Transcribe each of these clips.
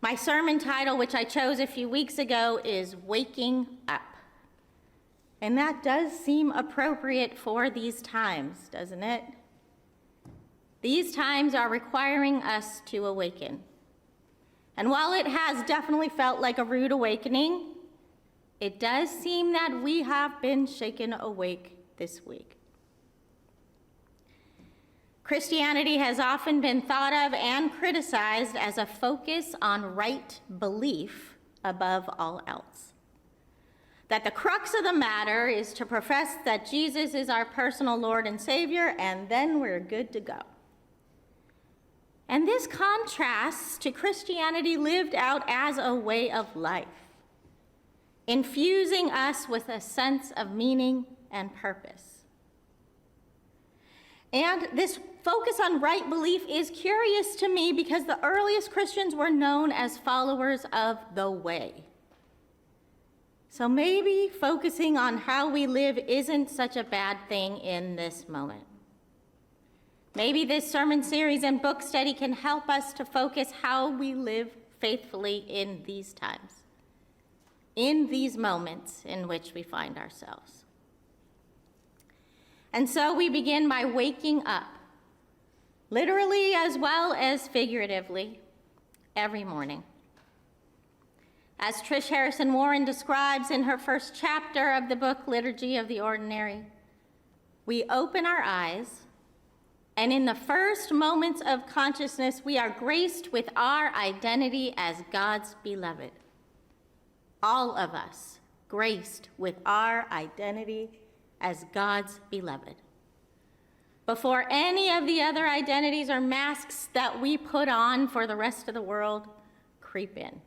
My sermon title, which I chose a few weeks ago, is Waking Up. And that does seem appropriate for these times, doesn't it? These times are requiring us to awaken. And while it has definitely felt like a rude awakening, it does seem that we have been shaken awake this week. Christianity has often been thought of and criticized as a focus on right belief above all else. That the crux of the matter is to profess that Jesus is our personal Lord and Savior, and then we're good to go. And this contrasts to Christianity lived out as a way of life, infusing us with a sense of meaning and purpose. And this focus on right belief is curious to me because the earliest Christians were known as followers of the way. So maybe focusing on how we live isn't such a bad thing in this moment. Maybe this sermon series and book study can help us to focus how we live faithfully in these times, in these moments in which we find ourselves. And so we begin by waking up, literally as well as figuratively, every morning. As Trish Harrison Warren describes in her first chapter of the book, Liturgy of the Ordinary, we open our eyes, and in the first moments of consciousness, we are graced with our identity as God's beloved. All of us graced with our identity as God's beloved. Before any of the other identities or masks that we put on for the rest of the world creep in.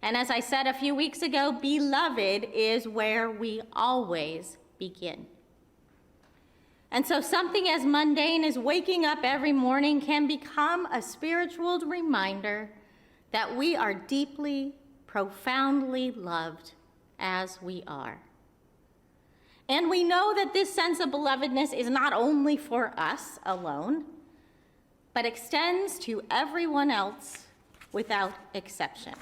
And as I said a few weeks ago, beloved is where we always begin. And so something as mundane as waking up every morning can become a spiritual reminder that we are deeply, profoundly loved as we are. And we know that this sense of belovedness is not only for us alone, but extends to everyone else without exception.